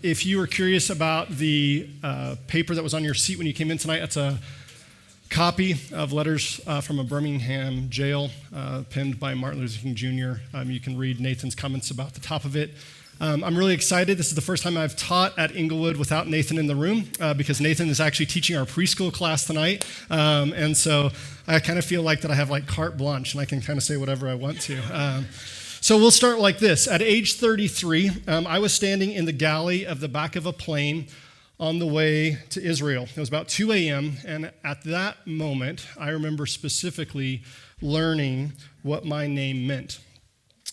If you were curious about the paper that was on your seat when you came in tonight, that's a copy of letters from a Birmingham jail penned by Martin Luther King Jr. You can read Nathan's comments about the top of it. I'm really excited. This is the first time I've taught at Inglewood without Nathan in the room because Nathan is actually teaching our preschool class tonight. And so I kind of feel like that I have like carte blanche and I can kind of say whatever I want to. So we'll start like this. At age 33, I was standing in the galley of the back of a plane on the way to Israel. It was about 2 a.m., and at that moment, I remember specifically learning what my name meant.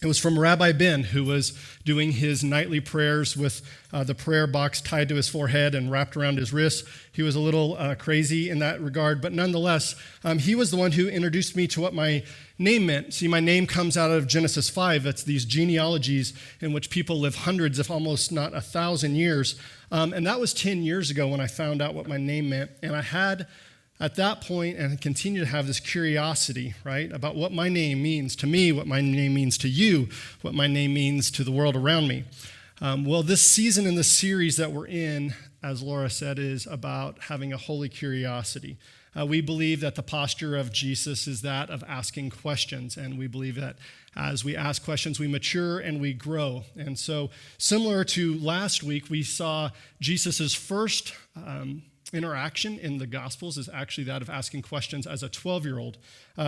It was from Rabbi Ben, who was doing his nightly prayers with the prayer box tied to his forehead and wrapped around his wrist. He was a little crazy in that regard, but nonetheless, he was the one who introduced me to what my name meant. See, my name comes out of Genesis 5. It's these genealogies in which people live hundreds, if almost not 1,000 years. And that was 10 years ago when I found out what my name meant. And I had, at that point, and I continue to have this curiosity, right, about what my name means to me, what my name means to you, what my name means to the world around me. Well, this season in the series that we're in, as Laura said, is about having a holy curiosity. We believe that the posture of Jesus is that of asking questions, and we believe that as we ask questions, we mature and we grow. And so, similar to last week, we saw Jesus' first interaction in the Gospels is actually that of asking questions as a 12-year-old.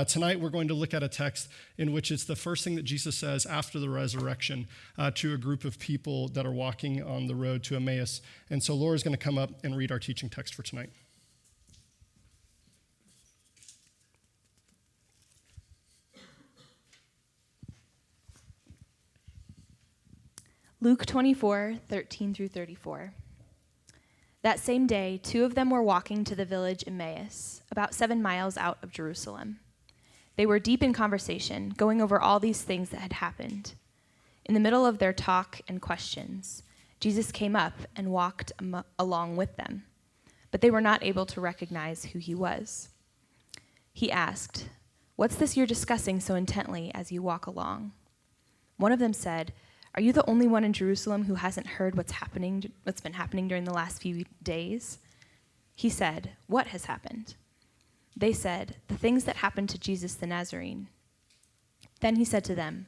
Tonight, we're going to look at a text in which it's the first thing that Jesus says after the resurrection to a group of people that are walking on the road to Emmaus. And so Laura's going to come up and read our teaching text for tonight. Luke 24:13 through 34. That same day, 2 of them were walking to the village Emmaus, about 7 miles out of Jerusalem. They were deep in conversation, going over all these things that had happened. In the middle of their talk and questions, Jesus came up and walked along with them, but they were not able to recognize who he was. He asked, "What's this you're discussing so intently as you walk along?" One of them said, "Are you the only one in Jerusalem who hasn't heard what's been happening during the last few days?" He said, "What has happened?" They said, "The things that happened to Jesus the Nazarene." Then he said to them,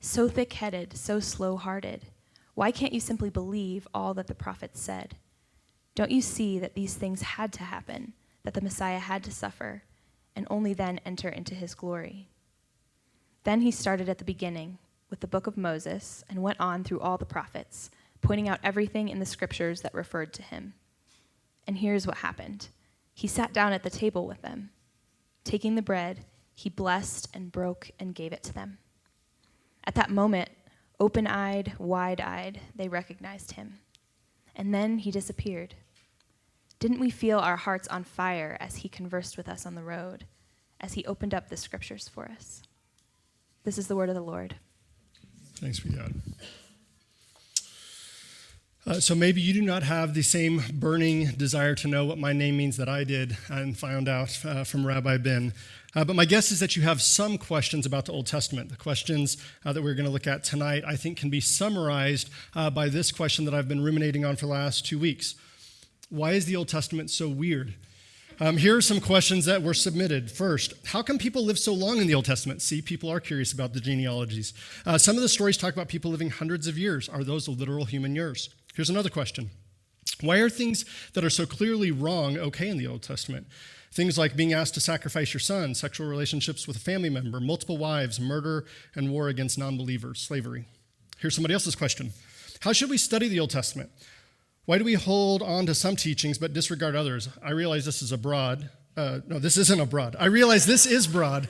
"So thick-headed, so slow-hearted, why can't you simply believe all that the prophets said? Don't you see that these things had to happen, that the Messiah had to suffer, and only then enter into his glory?" Then he started at the beginning, with the book of Moses, and went on through all the prophets, pointing out everything in the scriptures that referred to him. And here's what happened. He sat down at the table with them. Taking the bread, he blessed and broke and gave it to them. At that moment, open-eyed, wide-eyed, they recognized him. And then he disappeared. Didn't we feel our hearts on fire as he conversed with us on the road, as he opened up the scriptures for us? This is the word of the Lord. Thanks be God. So maybe you do not have the same burning desire to know what my name means that I did and found out from Rabbi Ben. But my guess is that you have some questions about the Old Testament. The questions that we're going to look at tonight, I think, can be summarized by this question that I've been ruminating on for the last 2 weeks. Why is the Old Testament so weird? Here are some questions that were submitted. First, how come people live so long in the Old Testament? See, people are curious about the genealogies. Some of the stories talk about people living hundreds of years. Are those literal human years? Here's another question. Why are things that are so clearly wrong okay in the Old Testament? Things like being asked to sacrifice your son, sexual relationships with a family member, multiple wives, murder, and war against non-believers, slavery. Here's somebody else's question. How should we study the Old Testament? Why do we hold on to some teachings but disregard others? I realize this is abroad. No, this isn't abroad. I realize this is broad.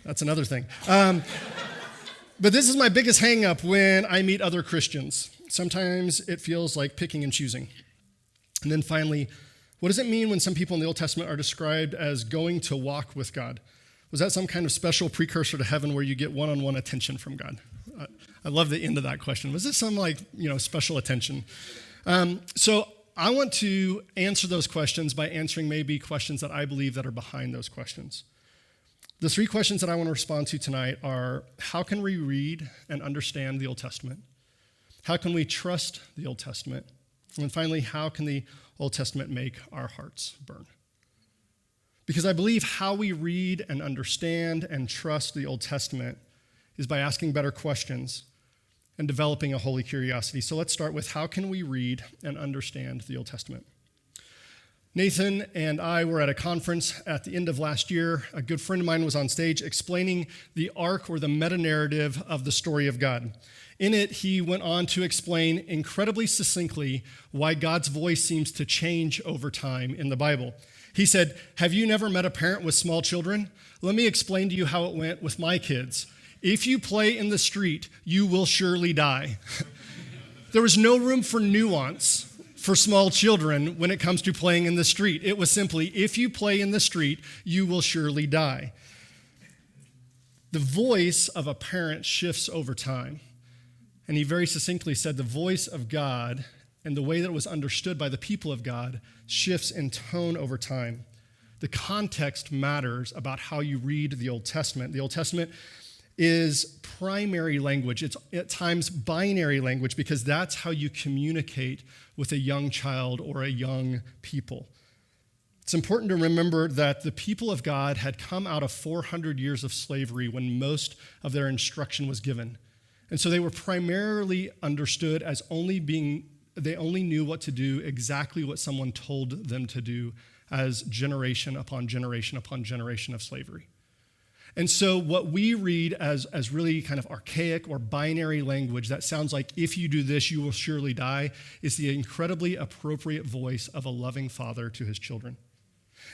That's another thing. But this is my biggest hang-up when I meet other Christians. Sometimes it feels like picking and choosing. And then finally, what does it mean when some people in the Old Testament are described as going to walk with God? Was that some kind of special precursor to heaven where you get one-on-one attention from God? I love the end of that question. Was this some special attention? So I want to answer those questions by answering maybe questions that I believe that are behind those questions. The 3 questions that I want to respond to tonight are, how can we read and understand the Old Testament? How can we trust the Old Testament? And finally, how can the Old Testament make our hearts burn? Because I believe how we read and understand and trust the Old Testament is by asking better questions and developing a holy curiosity. So let's start with how can we read and understand the Old Testament? Nathan and I were at a conference at the end of last year. A good friend of mine was on stage explaining the arc or the meta-narrative of the story of God. In it, he went on to explain incredibly succinctly why God's voice seems to change over time in the Bible. He said, "Have you never met a parent with small children? Let me explain to you how it went with my kids. If you play in the street, you will surely die." There was no room for nuance for small children when it comes to playing in the street. It was simply, if you play in the street, you will surely die. The voice of a parent shifts over time. And he very succinctly said the voice of God and the way that it was understood by the people of God shifts in tone over time. The context matters about how you read the Old Testament. The Old Testament is primary language. It's at times binary language because that's how you communicate with a young child or a young people. It's important to remember that the people of God had come out of 400 years of slavery when most of their instruction was given. And so they were primarily understood as they only knew what to do exactly what someone told them to do as generation upon generation upon generation of slavery. And so what we read as really kind of archaic or binary language that sounds like, if you do this, you will surely die, is the incredibly appropriate voice of a loving father to his children.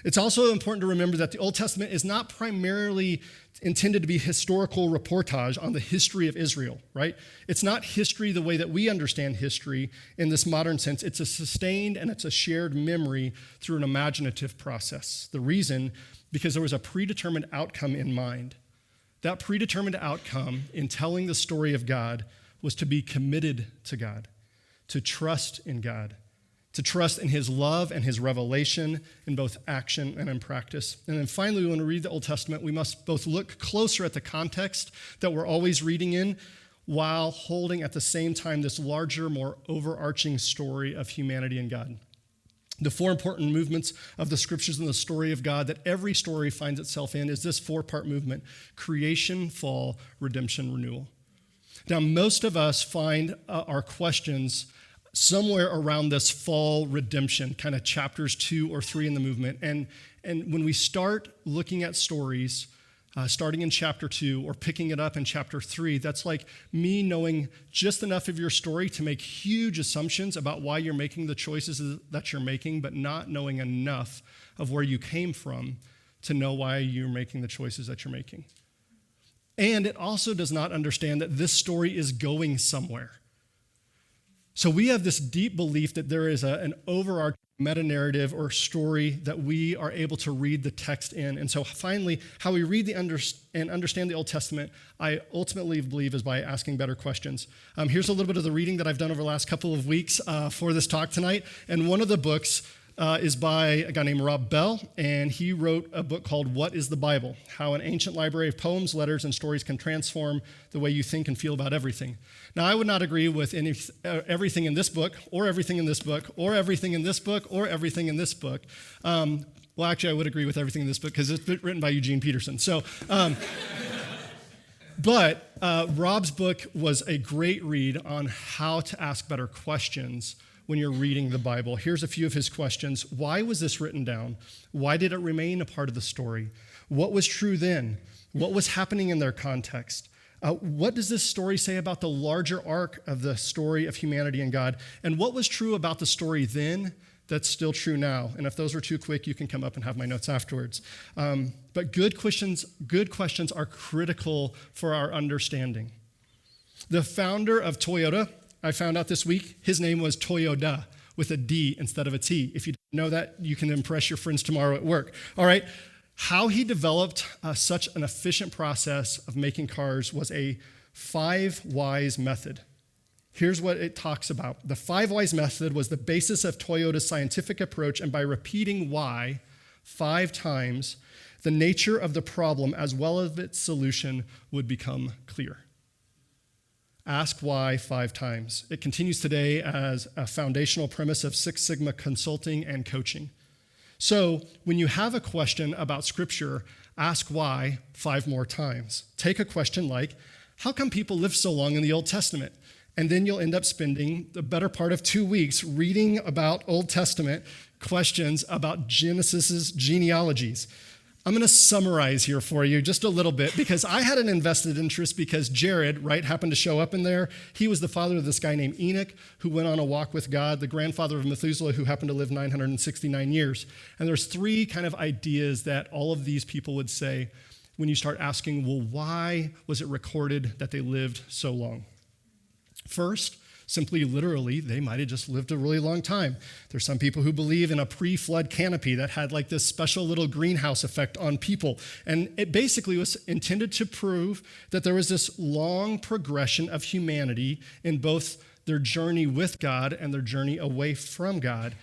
It's also important to remember that the Old Testament is not primarily intended to be historical reportage on the history of Israel, right? It's not history the way that we understand history in this modern sense. It's a sustained and it's a shared memory through an imaginative process. The reason, because there was a predetermined outcome in mind. That predetermined outcome in telling the story of God was to be committed to God, to trust in God, to trust in his love and his revelation in both action and in practice. And then finally, when we read the Old Testament, we must both look closer at the context that we're always reading in while holding at the same time this larger, more overarching story of humanity and God. The four important movements of the scriptures and the story of God that every story finds itself in is this four-part movement: creation, fall, redemption, renewal. Now, most of us find our questions somewhere around this fall redemption, kind of chapters 2 or 3 in the movement. And when we start looking at stories, starting in chapter 2 or picking it up in chapter 3, that's like me knowing just enough of your story to make huge assumptions about why you're making the choices that you're making, but not knowing enough of where you came from to know why you're making the choices that you're making. And it also does not understand that this story is going somewhere. So we have this deep belief that there is an overarching meta-narrative or story that we are able to read the text in. And so finally, how we read and understand the Old Testament, I ultimately believe is by asking better questions. Here's a little bit of the reading that I've done over the last couple of weeks for this talk tonight. And one of the books is by a guy named Rob Bell, and he wrote a book called What is the Bible? How an Ancient Library of Poems, Letters, and Stories Can Transform the Way You Think and Feel About Everything. Now, I would not agree with everything in this book, or everything in this book, or everything in this book, or everything in this book. Well, actually, I would agree with everything in this book because it's written by Eugene Peterson. So, but Rob's book was a great read on how to ask better questions when you're reading the Bible. Here's a few of his questions. Why was this written down? Why did it remain a part of the story? What was true then? What was happening in their context? What does this story say about the larger arc of the story of humanity and God? And what was true about the story then that's still true now? And if those were too quick, you can come up and have my notes afterwards. But good questions are critical for our understanding. The founder of Toyota, I found out this week, his name was Toyoda with a D instead of a T. If you didn't know that, you can impress your friends tomorrow at work. All right. How he developed such an efficient process of making cars was a 5 whys method. Here's what it talks about. The 5 whys method was the basis of Toyota's scientific approach, and by repeating why 5 times, the nature of the problem as well as its solution would become clear. Ask why 5 times. It continues today as a foundational premise of Six Sigma consulting and coaching. So when you have a question about Scripture, ask why 5 more times. Take a question like, how come people lived so long in the Old Testament? And then you'll end up spending the better part of 2 weeks reading about Old Testament questions about Genesis's genealogies. I'm going to summarize here for you just a little bit because I had an invested interest because Jared, right, happened to show up in there. He was the father of this guy named Enoch who went on a walk with God, the grandfather of Methuselah who happened to live 969 years. And there's 3 kind of ideas that all of these people would say when you start asking, well, why was it recorded that they lived so long? First, simply literally, they might have just lived a really long time. There's some people who believe in a pre-flood canopy that had like this special little greenhouse effect on people. And it basically was intended to prove that there was this long progression of humanity in both their journey with God and their journey away from God.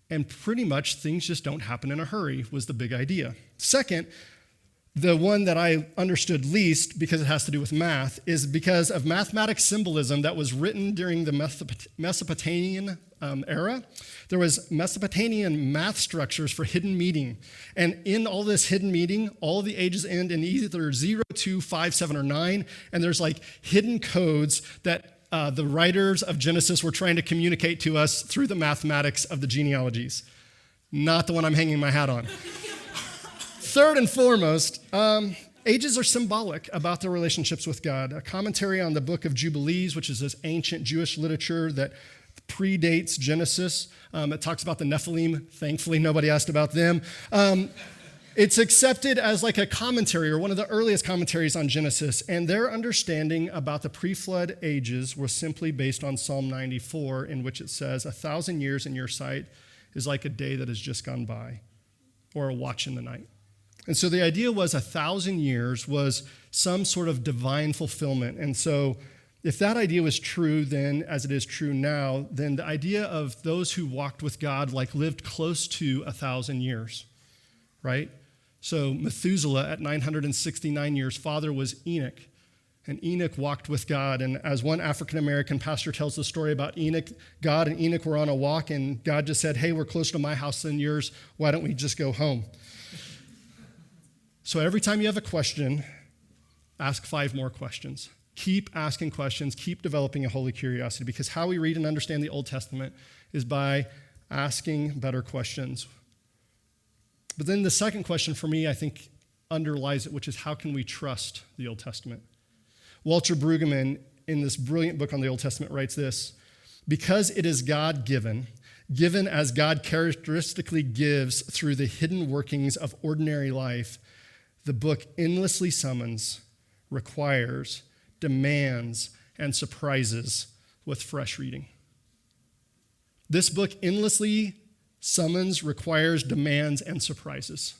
And pretty much things just don't happen in a hurry was the big idea. Second, the one that I understood least, because it has to do with math, is because of mathematic symbolism that was written during the Mesopotamian era. There was Mesopotamian math structures for hidden meaning. And in all this hidden meaning, all of the ages end in either 0, 2, 5, 7, or 9. And there's like hidden codes that the writers of Genesis were trying to communicate to us through the mathematics of the genealogies. Not the one I'm hanging my hat on. Third and foremost, ages are symbolic about their relationships with God. A commentary on the book of Jubilees, which is this ancient Jewish literature that predates Genesis. It talks about the Nephilim. Thankfully, nobody asked about them. It's accepted as like a commentary or one of the earliest commentaries on Genesis. And their understanding about the pre-flood ages was simply based on Psalm 94, in which it says, 1,000 years in your sight is like a day that has just gone by, or a watch in the night. And so the idea was 1,000 years was some sort of divine fulfillment. And so if that idea was true then, as it is true now, then the idea of those who walked with God like lived close to 1,000 years, right? So Methuselah at 969 years, father was Enoch. And Enoch walked with God. And as one African-American pastor tells the story about Enoch, God and Enoch were on a walk, and God just said, hey, we're closer to my house than yours. Why don't we just go home? So every time you have a question, ask 5 more questions. Keep asking questions. Keep developing a holy curiosity, because how we read and understand the Old Testament is by asking better questions. But then the second question for me, I think, underlies it, which is how can we trust the Old Testament? Walter Brueggemann, in this brilliant book on the Old Testament, writes this: because it is God-given, given as God characteristically gives through the hidden workings of ordinary life, the book endlessly summons, requires, demands, and surprises with fresh reading. This book endlessly summons, requires, demands, and surprises.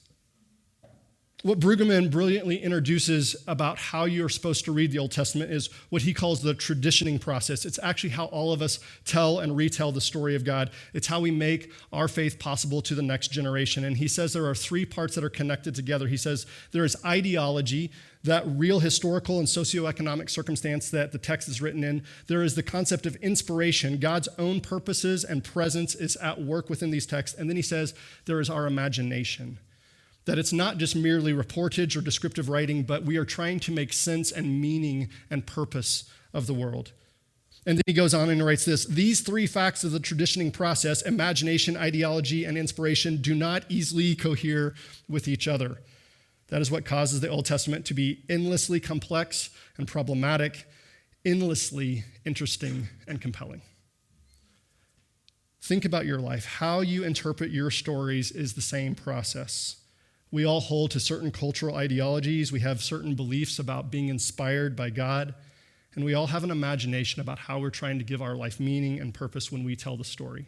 What Brueggemann brilliantly introduces about how you're supposed to read the Old Testament is what he calls the traditioning process. It's actually how all of us tell and retell the story of God. It's how we make our faith possible to the next generation. And he says there are 3 parts that are connected together. He says there is ideology, that real historical and socioeconomic circumstance that the text is written in. There is the concept of inspiration. God's own purposes and presence is at work within these texts. And then he says there is our imagination. That it's not just merely reportage or descriptive writing, but we are trying to make sense and meaning and purpose of the world. And then he goes on and writes this: these 3 facts of the traditioning process, imagination, ideology, and inspiration, do not easily cohere with each other. That is what causes the Old Testament to be endlessly complex and problematic, endlessly interesting and compelling. Think about your life. How you interpret your stories is the same process. We all hold to certain cultural ideologies. We have certain beliefs about being inspired by God. And we all have an imagination about how we're trying to give our life meaning and purpose when we tell the story.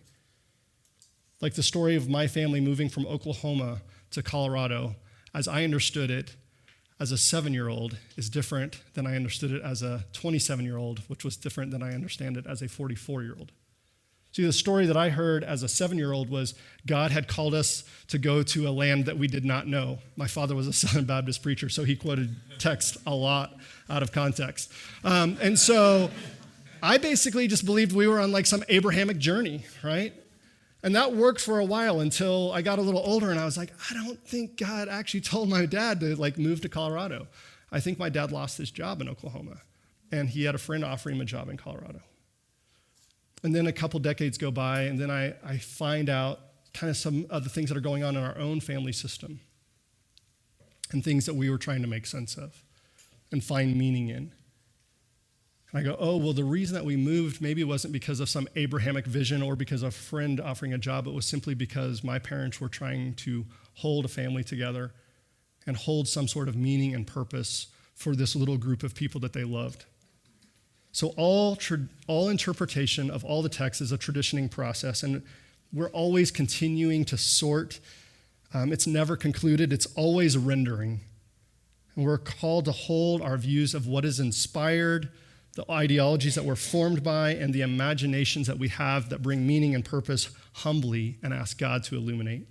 Like the story of my family moving from Oklahoma to Colorado, as I understood it as a 7-year-old, is different than I understood it as a 27-year-old, which was different than I understand it as a 44-year-old. See, the story that I heard as a 7-year-old was God had called us to go to a land that we did not know. My father was a Southern Baptist preacher, so he quoted text a lot out of context. And so I basically just believed we were on like some Abrahamic journey, right? And that worked for a while until I got a little older and I was like, I don't think God actually told my dad to like move to Colorado. I think my dad lost his job in Oklahoma and he had a friend offer him a job in Colorado. And then a couple decades go by and then I find out kind of some of the things that are going on in our own family system and things that we were trying to make sense of and find meaning in. And I go, oh, well, the reason that we moved maybe wasn't because of some Abrahamic vision or because of a friend offering a job. It was simply because my parents were trying to hold a family together and hold some sort of meaning and purpose for this little group of people that they loved. So all interpretation of all the text is a traditioning process, and we're always continuing to sort. It's never concluded. It's always rendering. And we're called to hold our views of what is inspired, the ideologies that we're formed by, and the imaginations that we have that bring meaning and purpose humbly and ask God to illuminate.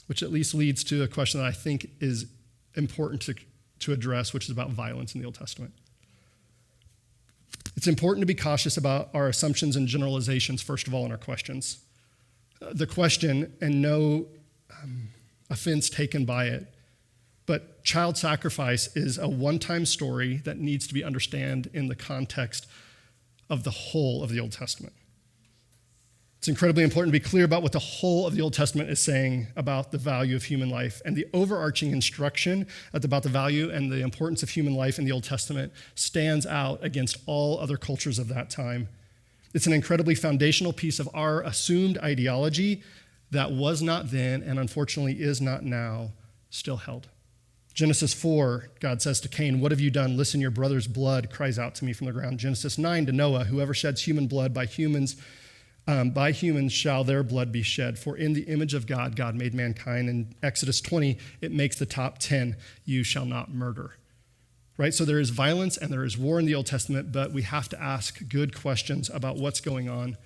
Which at least leads to a question that I think is important to address, which is about violence in the Old Testament. It's important to be cautious about our assumptions and generalizations, first of all, in our questions. The question, and no offense taken by it, but child sacrifice is a one-time story that needs to be understood in the context of the whole of the Old Testament. It's incredibly important to be clear about what the whole of the Old Testament is saying about the value of human life. And the overarching instruction about the value and the importance of human life in the Old Testament stands out against all other cultures of that time. It's an incredibly foundational piece of our assumed ideology that was not then and unfortunately is not now still held. Genesis 4, God says to Cain, "What have you done? Listen, your brother's blood cries out to me from the ground." Genesis 9 to Noah, "Whoever sheds human blood by humans shall their blood be shed. For in the image of God, God made mankind." In Exodus 20, it makes the top 10, "You shall not murder." Right? So there is violence and there is war in the Old Testament, but we have to ask good questions about what's going on.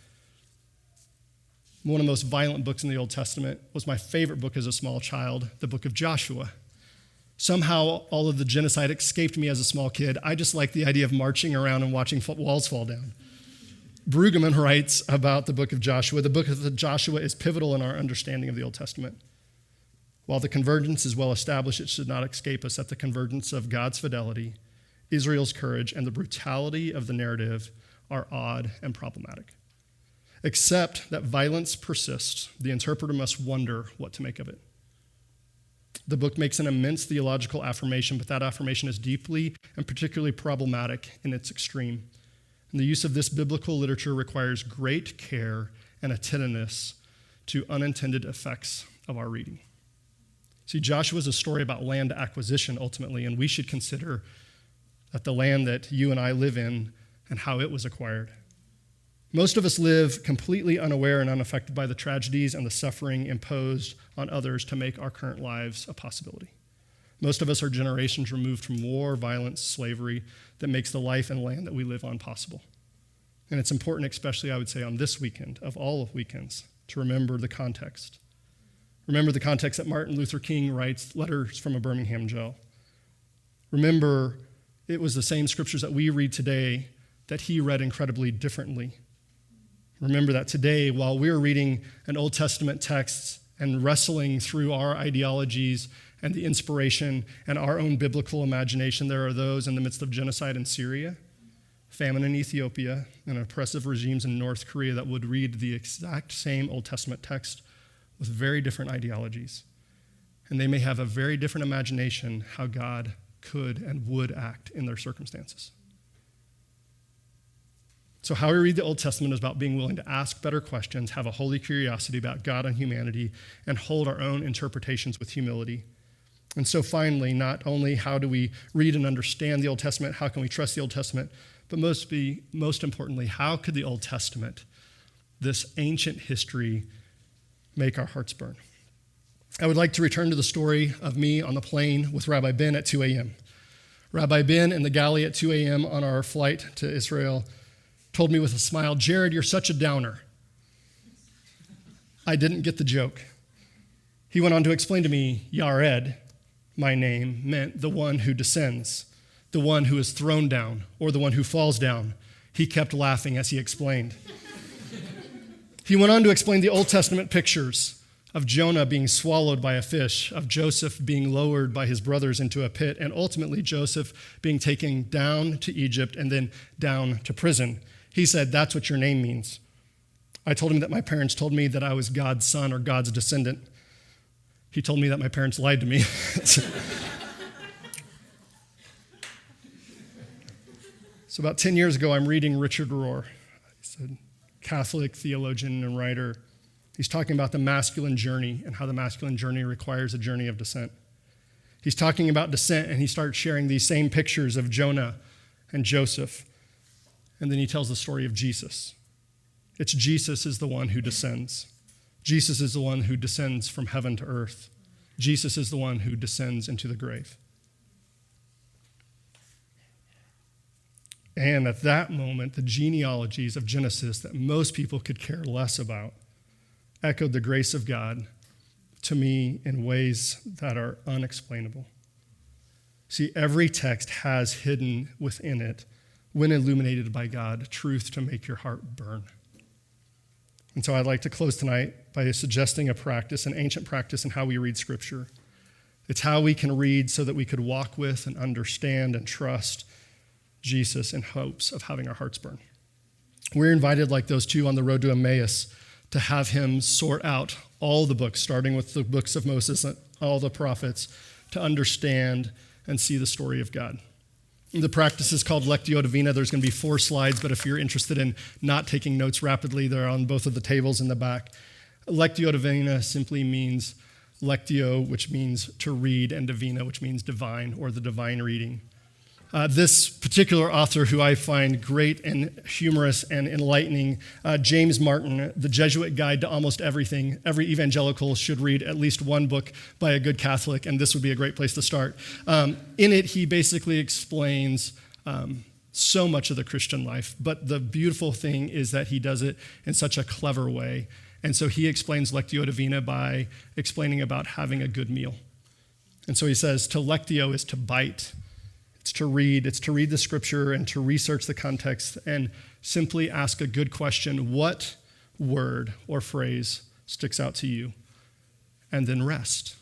One of the most violent books in the Old Testament was my favorite book as a small child, the book of Joshua. Somehow, all of the genocide escaped me as a small kid. I just like the idea of marching around and watching walls fall down. Brueggemann writes about the book of Joshua. The book of Joshua is pivotal in our understanding of the Old Testament. While the convergence is well established, it should not escape us that the convergence of God's fidelity, Israel's courage, and the brutality of the narrative are odd and problematic. Except that violence persists, the interpreter must wonder what to make of it. The book makes an immense theological affirmation, but that affirmation is deeply and particularly problematic in its extreme. And the use of this biblical literature requires great care and attentiveness to unintended effects of our reading. See, Joshua is a story about land acquisition ultimately, and we should consider that the land that you and I live in and how it was acquired. Most of us live completely unaware and unaffected by the tragedies and the suffering imposed on others to make our current lives a possibility. Most of us are generations removed from war, violence, slavery that makes the life and land that we live on possible. And it's important, especially I would say on this weekend, of all weekends, to remember the context. Remember the context that Martin Luther King writes Letters from a Birmingham Jail. Remember, it was the same scriptures that we read today that he read incredibly differently. Remember that today, while we're reading an Old Testament text and wrestling through our ideologies and the inspiration and our own biblical imagination, there are those in the midst of genocide in Syria, famine in Ethiopia, and oppressive regimes in North Korea that would read the exact same Old Testament text with very different ideologies. And they may have a very different imagination how God could and would act in their circumstances. So how we read the Old Testament is about being willing to ask better questions, have a holy curiosity about God and humanity, and hold our own interpretations with humility. And so finally, not only how do we read and understand the Old Testament, how can we trust the Old Testament, but most importantly, how could the Old Testament, this ancient history, make our hearts burn? I would like to return to the story of me on the plane with Rabbi Ben at 2 a.m. Rabbi Ben in the galley at 2 a.m. on our flight to Israel told me with a smile, "Jared, you're such a downer." I didn't get the joke. He went on to explain to me, Yared, my name, meant the one who descends, the one who is thrown down, or the one who falls down. He kept laughing as he explained. He went on to explain the Old Testament pictures of Jonah being swallowed by a fish, of Joseph being lowered by his brothers into a pit, and ultimately Joseph being taken down to Egypt and then down to prison. He said, "That's what your name means." I told him that my parents told me that I was God's son or God's descendant. He told me that my parents lied to me. So about 10 years ago, I'm reading Richard Rohr. He's a Catholic theologian and writer. He's talking about the masculine journey and how the masculine journey requires a journey of descent. He's talking about descent, and he starts sharing these same pictures of Jonah and Joseph. And then he tells the story of Jesus. It's Jesus is the one who descends. Jesus is the one who descends from heaven to earth. Jesus is the one who descends into the grave. And at that moment, the genealogies of Genesis that most people could care less about echoed the grace of God to me in ways that are unexplainable. See, every text has hidden within it, when illuminated by God, truth to make your heart burn. And so I'd like to close tonight by suggesting a practice, an ancient practice in how we read Scripture. It's how we can read so that we could walk with and understand and trust Jesus in hopes of having our hearts burn. We're invited, like those two on the road to Emmaus, to have him sort out all the books, starting with the books of Moses and all the prophets, to understand and see the story of God. The practice is called Lectio Divina. There's going to be 4 slides, but if you're interested in not taking notes rapidly, they're on both of the tables in the back. Lectio Divina simply means lectio, which means to read, and divina, which means divine, or the divine reading. This particular author, who I find great and humorous and enlightening, James Martin, the Jesuit guide to almost everything. Every evangelical should read at least one book by a good Catholic, and this would be a great place to start. In it, he basically explains so much of the Christian life, but the beautiful thing is that he does it in such a clever way. And so he explains Lectio Divina by explaining about having a good meal. And so he says, to lectio is to bite. It's to read the Scripture and to research the context and simply ask a good question. What word or phrase sticks out to you? And then rest.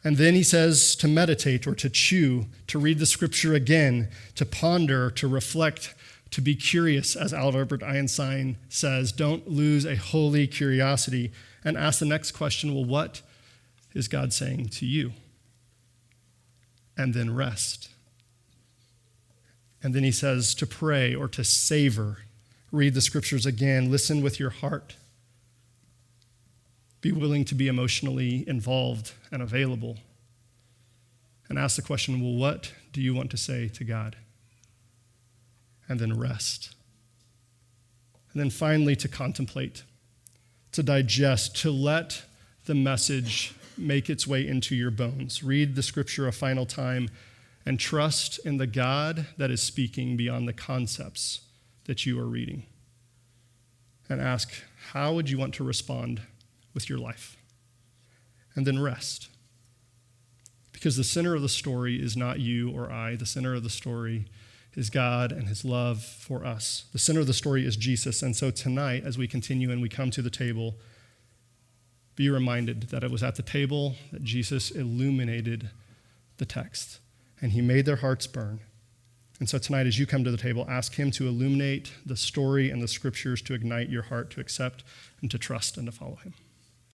And then he says to meditate or to chew, to read the Scripture again, to ponder, to reflect, to be curious, as Albert Einstein says. Don't lose a holy curiosity, and ask the next question, well, what is God saying to you? And then rest. And then he says to pray or to savor. Read the Scriptures again. Listen with your heart. Be willing to be emotionally involved and available. And ask the question, well, what do you want to say to God? And then rest. And then finally to contemplate, to digest, to let the message make its way into your bones. Read the Scripture a final time and trust in the God that is speaking beyond the concepts that you are reading. And ask, how would you want to respond with your life? And then rest. Because the center of the story is not you or I. The center of the story is God and his love for us. The center of the story is Jesus. And so tonight, as we continue and we come to the table, be reminded that it was at the table that Jesus illuminated the text, and he made their hearts burn. And so tonight, as you come to the table, ask him to illuminate the story and the Scriptures to ignite your heart to accept and to trust and to follow him.